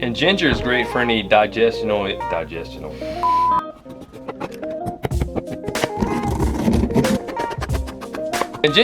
And ginger is great for any digestional. And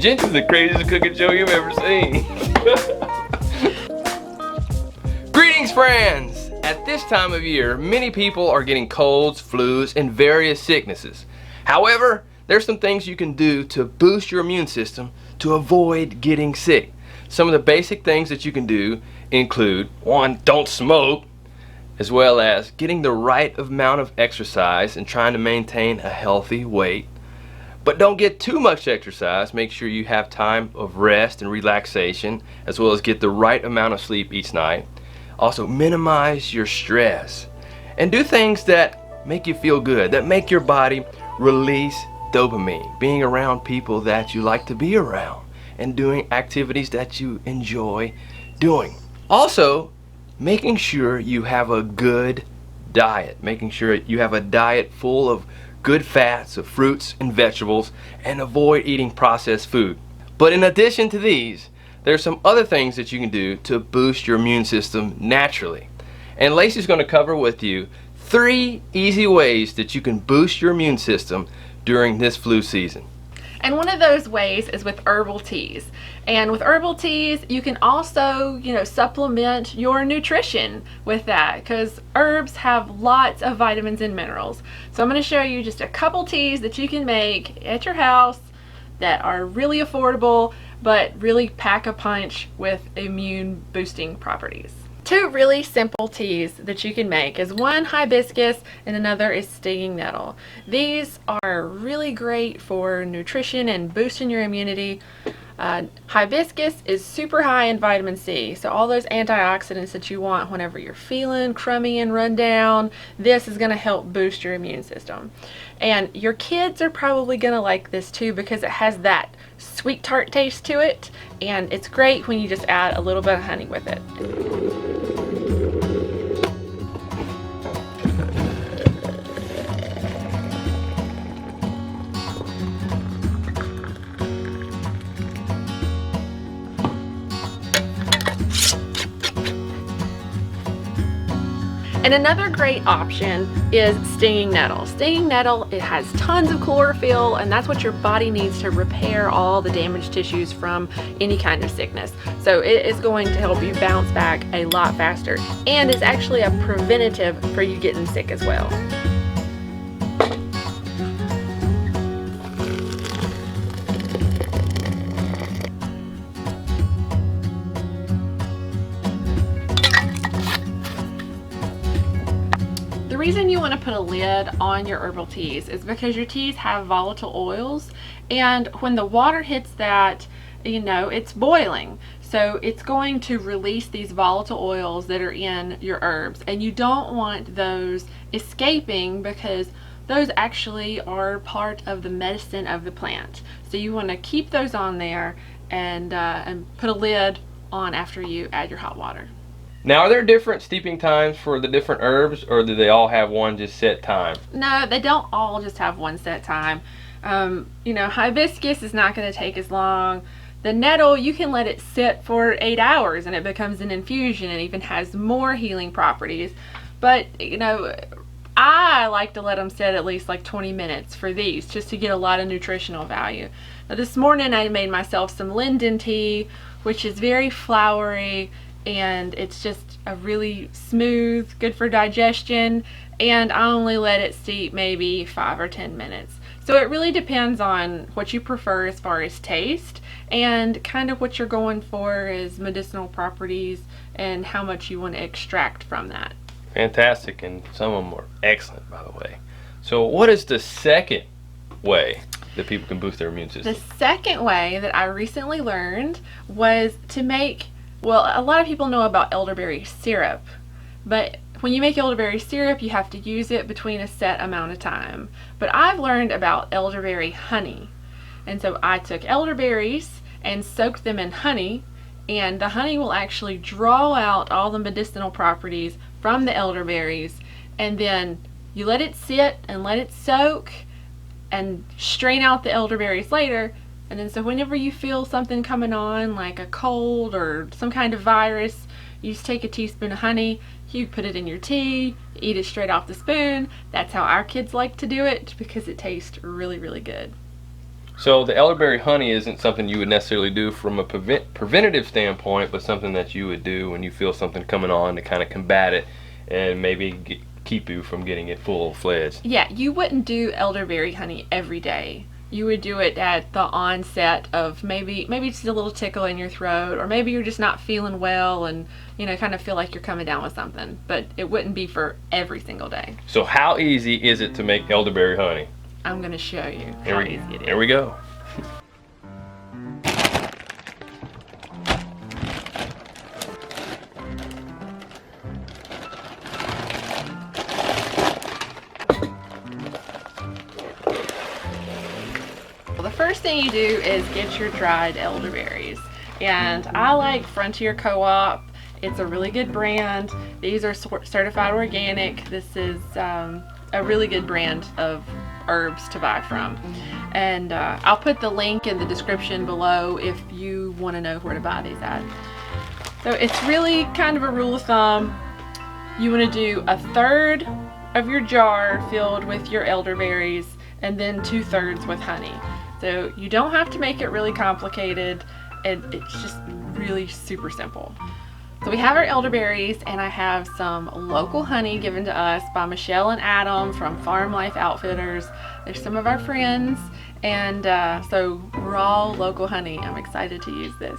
ginger is the craziest cooking show you've ever seen. Greetings, friends! At this time of year, many people are getting colds, flus, and various sicknesses. However, there's some things you can do to boost your immune system to avoid getting sick. Some of the basic things that you can do include: 1, don't smoke, as well as getting the right amount of exercise and trying to maintain a healthy weight. But don't get too much exercise. Make sure you have time of rest and relaxation, as well as get the right amount of sleep each night. Also, minimize your stress and do things that make you feel good, that make your body release dopamine. Being around people that you like to be around and doing activities that you enjoy doing. Also, making sure you have a good diet, making sure you have a diet full of good fats, of fruits and vegetables, and avoid eating processed food. But in addition to these, there's some other things that you can do to boost your immune system naturally. And Lacey's going to cover with you 3 easy ways that you can boost your immune system during this flu season. And one of those ways is with herbal teas. And with herbal teas, you can also, supplement your nutrition with that, because herbs have lots of vitamins and minerals. So I'm going to show you just a couple teas that you can make at your house that are really affordable, but really pack a punch with immune boosting properties. 2 really simple teas that you can make is one hibiscus and another is stinging nettle. These are really great for nutrition and boosting your immunity. Hibiscus is super high in vitamin C, so all those antioxidants that you want whenever you're feeling crummy and run down, this is going to help boost your immune system. And your kids are probably going to like this too, because it has that sweet tart taste to it, and it's great when you just add a little bit of honey with it. And another great option is stinging nettle. Stinging nettle, it has tons of chlorophyll, and that's what your body needs to repair all the damaged tissues from any kind of sickness. So it is going to help you bounce back a lot faster, and it's actually a preventative for you getting sick as well. The reason you want to put a lid on your herbal teas is because your teas have volatile oils, and when the water hits that, it's boiling. So it's going to release these volatile oils that are in your herbs, and you don't want those escaping because those actually are part of the medicine of the plant. So you want to keep those on there and put a lid on after you add your hot water. Now, are there different steeping times for the different herbs, or do they all have one just set time? No, they don't all just have one set time. Hibiscus is not going to take as long. The nettle, you can let it sit for 8 hours and it becomes an infusion and even has more healing properties. But, I like to let them sit at least like 20 minutes for these, just to get a lot of nutritional value. Now, this morning I made myself some linden tea, which is very flowery, and it's just a really smooth, good for digestion, and I only let it steep maybe 5 or 10 minutes. So it really depends on what you prefer as far as taste, and kind of what you're going for as medicinal properties and how much you want to extract from that. Fantastic, and some of them are excellent, by the way. So what is the second way that people can boost their immune system? The second way that I recently learned was to make, a lot of people know about elderberry syrup, but when you make elderberry syrup, you have to use it between a set amount of time. But I've learned about elderberry honey. And so I took elderberries and soaked them in honey, and the honey will actually draw out all the medicinal properties from the elderberries, and then you let it sit and let it soak and strain out the elderberries later. And then so whenever you feel something coming on, like a cold or some kind of virus, You just take a teaspoon of honey, you put it in your tea, eat it straight off the spoon. That's how our kids like to do it because it tastes really, really good. So the elderberry honey isn't something you would necessarily do from a preventative standpoint, but something that you would do when you feel something coming on to kind of combat it and maybe keep you from getting it full-fledged. Yeah, you wouldn't do elderberry honey every day. You would do it at the onset of maybe just a little tickle in your throat, or maybe you're just not feeling well and, you know, kind of feel like you're coming down with something. But it wouldn't be for every single day. So how easy is it to make elderberry honey? I'm going to show you how easy it is. Here we go. Well, the first thing you do is get your dried elderberries. And I like Frontier Co-op. It's a really good brand. These are certified organic. This is a really good brand of herbs to buy from, and I'll put the link in the description below if you want to know where to buy these at. So it's really kind of a rule of thumb. You want to do 1/3 of your jar filled with your elderberries and then 2/3 with honey. So you don't have to make it really complicated, and it's just really super simple. So we have our elderberries, and I have some local honey given to us by Michelle and Adam from Farm Life Outfitters. They're some of our friends, and so raw local honey. I'm excited to use this.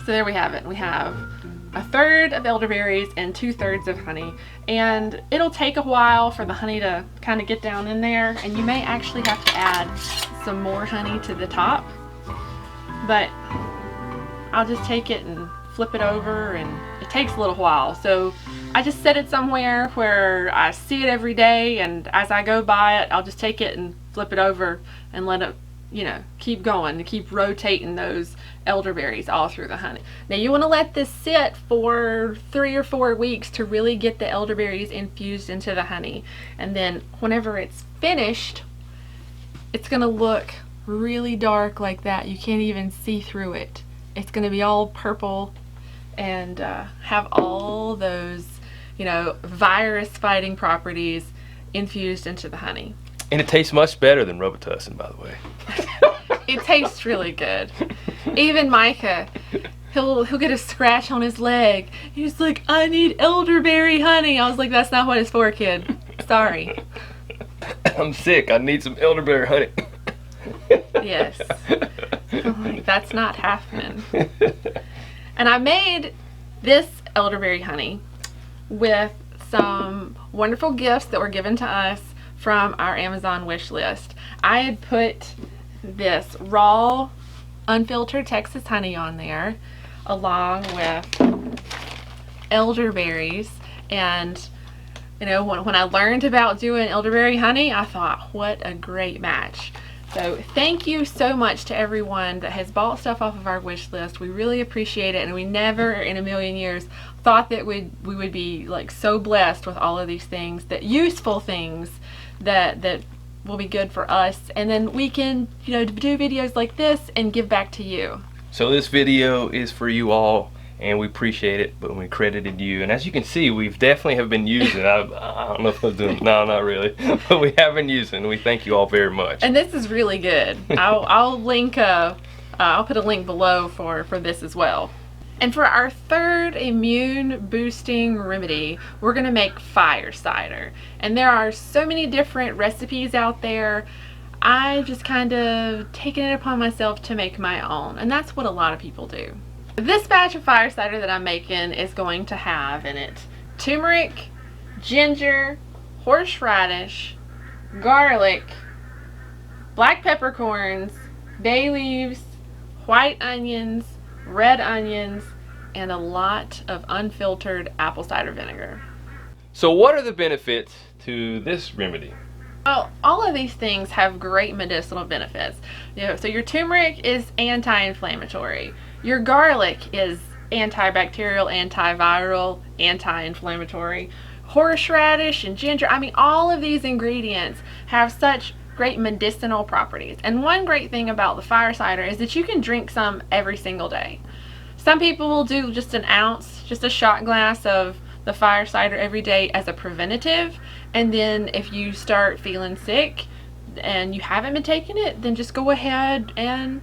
So there we have it. We have 1/3 of elderberries and 2/3 of honey, and it'll take a while for the honey to kind of get down in there, and you may actually have to add some more honey to the top, but I'll just take it and flip it over, and it takes a little while. So I just set it somewhere where I see it every day, and as I go by it, I'll just take it and flip it over and let it, you know, keep going, to keep rotating those elderberries all through the honey. Now you want to let this sit for 3 or 4 weeks to really get the elderberries infused into the honey, and then whenever it's finished, it's going to look really dark like that. You can't even see through it. It's going to be all purple and have all those, you know, virus fighting properties infused into the honey. And it tastes much better than Robitussin, by the way. It tastes really good. Even Micah, he'll get a scratch on his leg. He's like, I need elderberry honey. I was like, that's not what it's for, kid. Sorry. I'm sick. I need some elderberry honey. Yes. I'm like, that's not happening. And I made this elderberry honey with some wonderful gifts that were given to us from our Amazon wish list. I had put this raw, unfiltered Texas honey on there, along with elderberries. And you know, when I learned about doing elderberry honey, I thought, what a great match. So thank you so much to everyone that has bought stuff off of our wish list. We really appreciate it, and we never in a million years thought that we would be like so blessed with all of these things, that useful things that will be good for us, and then we can, you know, do videos like this and give back to you. So this video is for you all, and we appreciate it, but we credited you, and as you can see, we've definitely have been using. I don't know if I'm doing, no, not really, but we have been using. We thank you all very much. And this is really good. I'll link I'll put a link below for this as well. And for our third immune boosting remedy, we're gonna make fire cider. And there are so many different recipes out there. I've just kind of taken it upon myself to make my own, and that's what a lot of people do. This batch of fire cider that I'm making is going to have in it turmeric, ginger, horseradish, garlic, black peppercorns, bay leaves, white onions, red onions, and a lot of unfiltered apple cider vinegar. So what are the benefits to this remedy? Well, all of these things have great medicinal benefits. You know, so your turmeric is anti-inflammatory. Your garlic is antibacterial, antiviral, anti-inflammatory. horseradish and ginger. I mean, all of these ingredients have such great medicinal properties. And one great thing about the fire cider is that you can drink some every single day. Some people will do just an ounce, just a shot glass of the fire cider every day as a preventative. And then if you start feeling sick and you haven't been taking it, then just go ahead and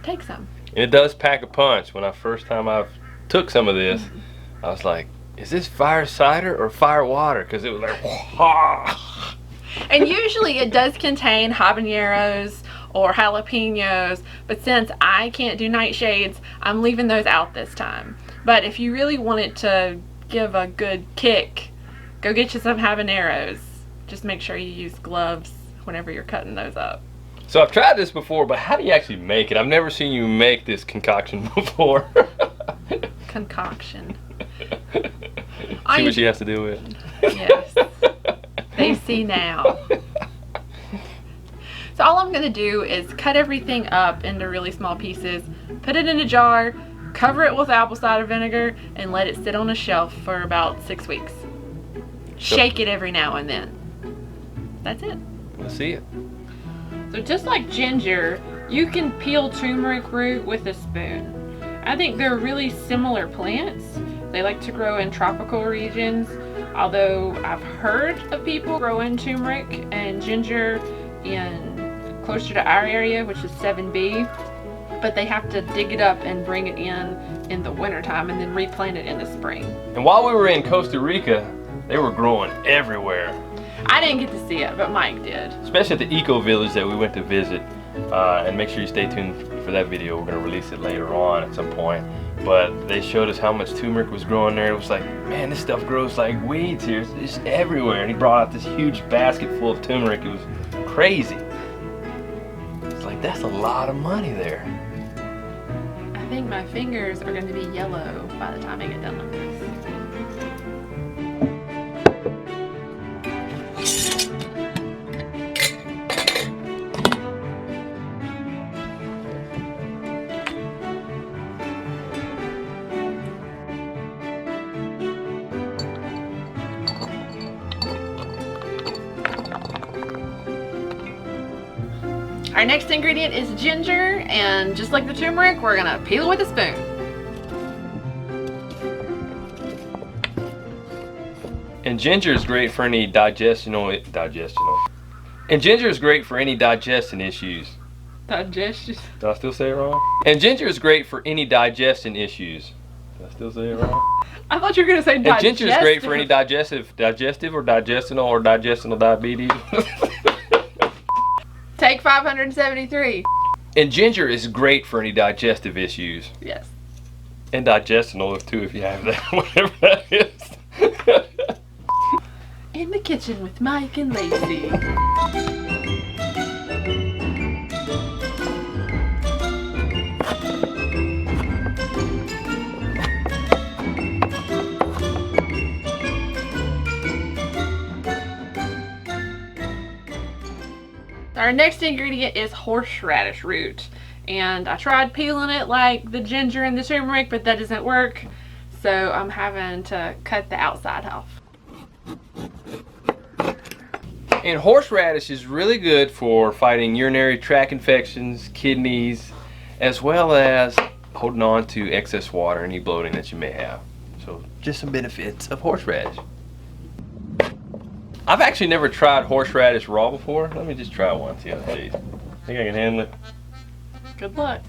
take some. And it does pack a punch. When first time I took some of this, I was like, is this fire cider or fire water? Because it was like, wah. And usually it does contain habaneros or jalapenos, but since I can't do nightshades, I'm leaving those out this time. But if you really want it to give a good kick, go get you some habaneros. Just make sure you use gloves whenever you're cutting those up. So I've tried this before, but how do you actually make it? I've never seen you make this concoction before. Concoction. See what she has to do with? Yes. They see now. So all I'm going to do is cut everything up into really small pieces, put it in a jar, cover it with apple cider vinegar, and let it sit on a shelf for about 6 weeks. Shake it every now and then. That's it. Let's see it. So just like ginger, you can peel turmeric root with a spoon. I think they're really similar plants. They like to grow in tropical regions, although I've heard of people growing turmeric and ginger in closer to our area, which is 7B, but they have to dig it up and bring it in the wintertime and then replant it in the spring. And while we were in Costa Rica, they were growing everywhere. I didn't get to see it, but Mike did. Especially at the eco village that we went to visit. And make sure you stay tuned for that video. We're going to release it later on at some point. But they showed us how much turmeric was growing there. It was like, man, this stuff grows like weeds here. It's just everywhere. And he brought out this huge basket full of turmeric. It was crazy. It's like, that's a lot of money there. I think my fingers are going to be yellow by the time I get done with this. Our next ingredient is ginger, and just like the turmeric, we're gonna peel it with a spoon. And ginger is great for any digestional. And ginger is great for any digestion issues. Digestion. Did I still say it wrong? And ginger is great for any digestion issues. Did I still say it wrong? I thought you were gonna say digestive. And ginger is great for any digestive or digestional diabetes. Take 573. And ginger is great for any digestive issues. Yes. And digestional too, if you have that, whatever that is. In the kitchen with Mike and Lacie. Our next ingredient is horseradish root, and I tried peeling it like the ginger and the turmeric, but that doesn't work, so I'm having to cut the outside off. And horseradish is really good for fighting urinary tract infections, kidneys, as well as holding on to excess water, any bloating that you may have. So just some benefits of horseradish. I've actually never tried horseradish raw before. Let me just try one, see how it tastes. Think I can handle it? Good luck.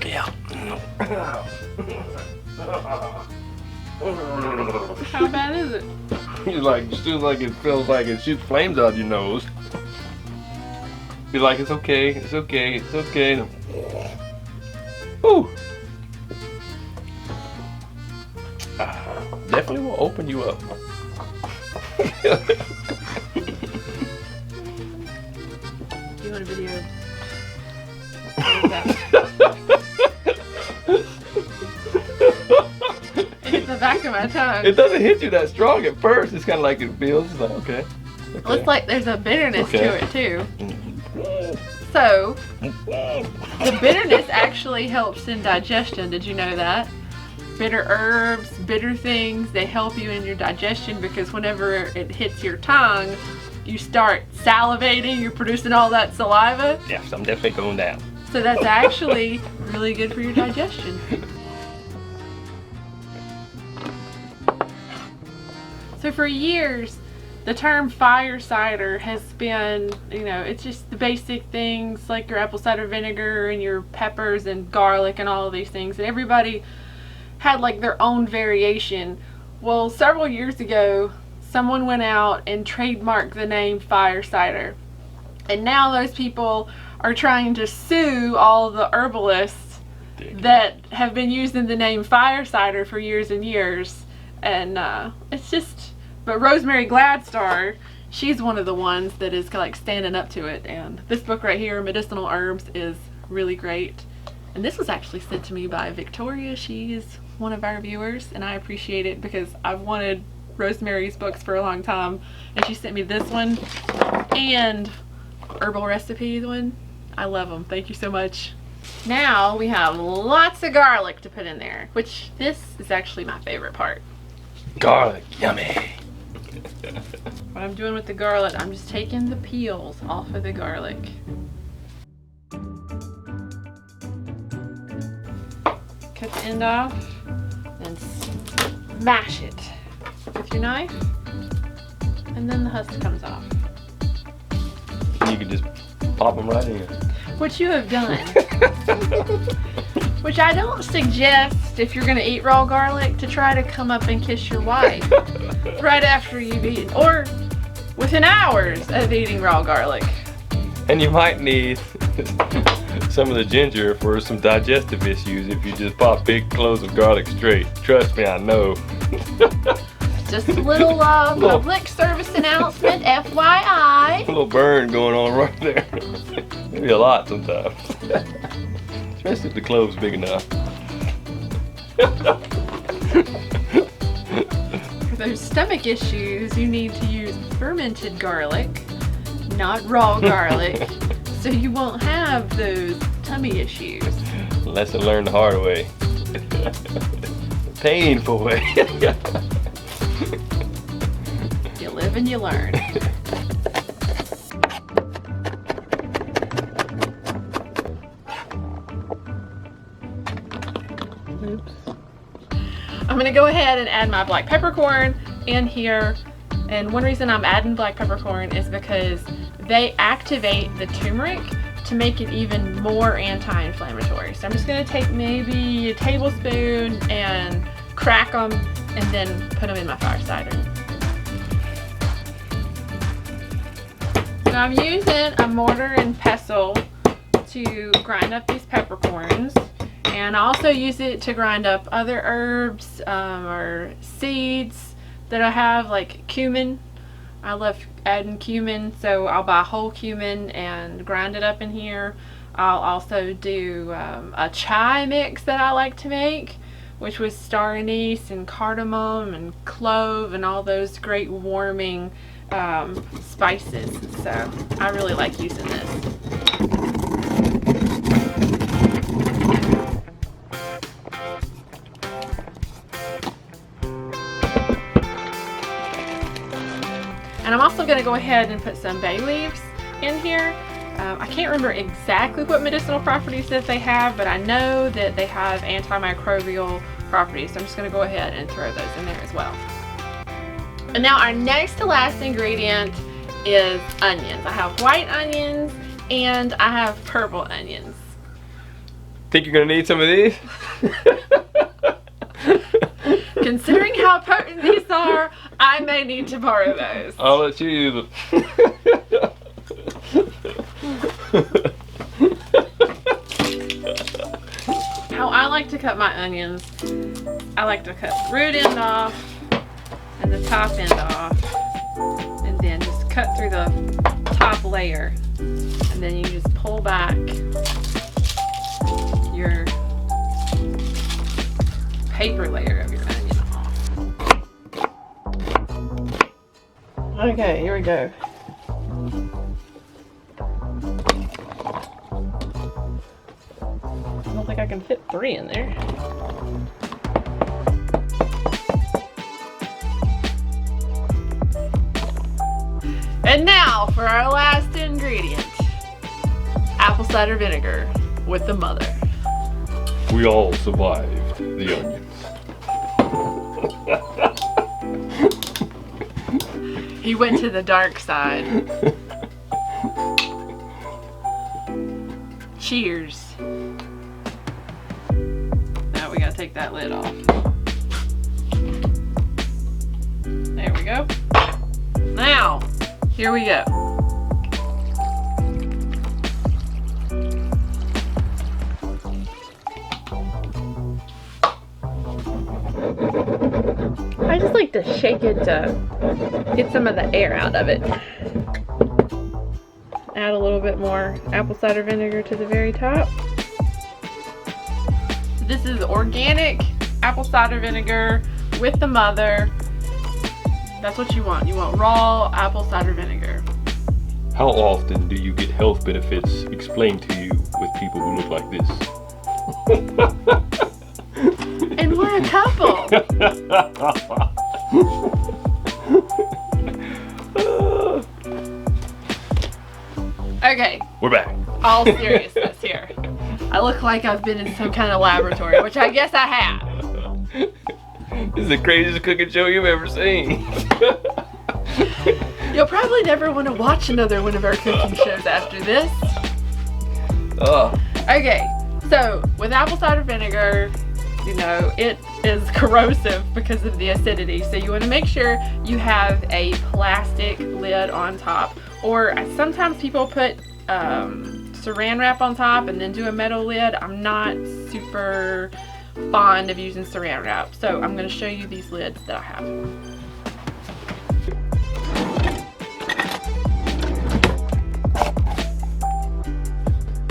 Yeah. How bad is it? It feels like it shoots flames out your nose. Be like, it's okay, it's okay, it's okay. Whew. Definitely will open you up. You want a video? It hit the back of my tongue. It doesn't hit you that strong at first. It's kind of like it feels. It's like, okay. Looks like there's a bitterness to it too. So, the bitterness actually helps in digestion. Did you know that? Bitter herbs, bitter things, they help you in your digestion because whenever it hits your tongue, you start salivating, you're producing all that saliva. Yes, I'm definitely going down. So that's actually really good for your digestion. So for years, the term fire cider has been, you know, it's just the basic things like your apple cider vinegar and your peppers and garlic and all of these things. And everybody had like their own variation. Well, several years ago, someone went out and trademarked the name fire cider. And now those people are trying to sue all the herbalists that have been using the name fire cider for years and years. And it's just, but Rosemary Gladstar, she's one of the ones that is like standing up to it. And this book right here, Medicinal Herbs, is really great. And this was actually sent to me by Victoria. She is one of our viewers, and I appreciate it because I've wanted Rosemary's books for a long time, and she sent me this one and herbal recipes one. I love them. Thank you so much. Now we have lots of garlic to put in there, which this is actually my favorite part. Garlic, yummy. What I'm doing with the garlic, I'm just taking the peels off of the garlic. Cut the end off and smash it with your knife, and then the husk comes off. You can just pop them right in. Which you have done. Which I don't suggest if you're going to eat raw garlic to try to come up and kiss your wife right after you've eaten, or within hours of eating raw garlic. And you might need some of the ginger for some digestive issues if you just pop big cloves of garlic straight. Trust me, I know. Just a little public service announcement, FYI. A little burn going on right there. Maybe a lot sometimes. Especially if the clove's big enough. For those stomach issues, you need to use fermented garlic, not raw garlic, so you won't have those tummy issues. Lesson learned the hard way. Painful way. You live and you learn. Oops. I'm gonna go ahead and add my black peppercorn in here. And one reason I'm adding black peppercorn is because they activate the turmeric to make it even more anti-inflammatory. So I'm just gonna take maybe a tablespoon and crack them and then put them in my fire cider. So I'm using a mortar and pestle to grind up these peppercorns. And I also use it to grind up other herbs or seeds that I have, like cumin. I love adding cumin, so I'll buy whole cumin and grind it up in here. I'll also do a chai mix that I like to make, which was star anise and cardamom and clove and all those great warming spices. So I really like using this. And I'm also going to go ahead and put some bay leaves in here. I can't remember exactly what medicinal properties that they have, but I know that they have antimicrobial properties. So I'm just going to go ahead and throw those in there as well. And now our next to last ingredient is onions. I have white onions and I have purple onions. Think you're going to need some of these? Considering how potent these are, I may need to borrow those. I'll let you use them. How I like to cut my onions, I like to cut the root end off and the top end off, and then just cut through the top layer, and then you just pull back your paper layer of your onion off. Okay, here we go. don't think I can fit 3 in there. And now for our last ingredient. Apple cider vinegar with the mother. We all survived the onions. He went to the dark side. Cheers. Now we gotta take that lid off. There we go. Now, here we go. I just like to shake it to get some of the air out of it. Add a little bit more apple cider vinegar to the very top. This is organic apple cider vinegar with the mother. That's what you want. You want raw apple cider vinegar. How often do you get health benefits explained to you with people who look like this? And we're a couple. Okay. We're back. All seriousness here. I look like I've been in some kind of laboratory, which I guess I have. This is the craziest cooking show you've ever seen. You'll probably never want to watch another one of our cooking shows after this. Okay, so with apple cider vinegar, you know, it is corrosive because of the acidity. So you want to make sure you have a plastic lid on top. Or sometimes people put saran wrap on top and then do a metal lid. I'm not super fond of using saran wrap. So I'm going to show you these lids that I have.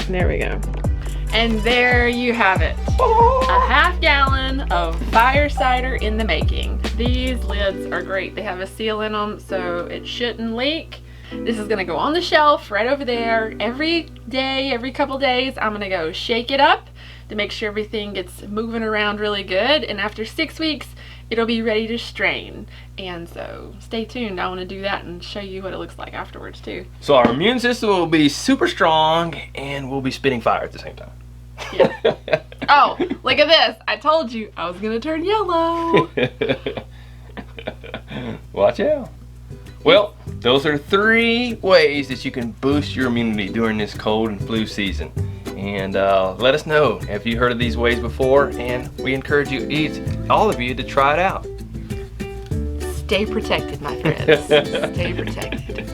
There we go. And there you have it. A half gallon of fire cider in the making. These lids are great. They have a seal in them so it shouldn't leak. This is gonna go on the shelf right over there. Every day, every couple days, I'm gonna go shake it up to make sure everything gets moving around really good. And after 6 weeks, it'll be ready to strain. And so stay tuned. I wanna do that and show you what it looks like afterwards too. So our immune system will be super strong and we'll be spitting fire at the same time. Yeah. Oh, look at this. I told you I was gonna turn yellow. Watch out. Well, those are 3 ways that you can boost your immunity during this cold and flu season. And let us know if you heard of these ways before, and we encourage you, all of you, to try it out. Stay protected, my friends. Stay protected.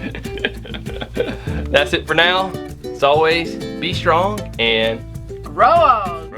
That's it for now. As always, be strong and grow on.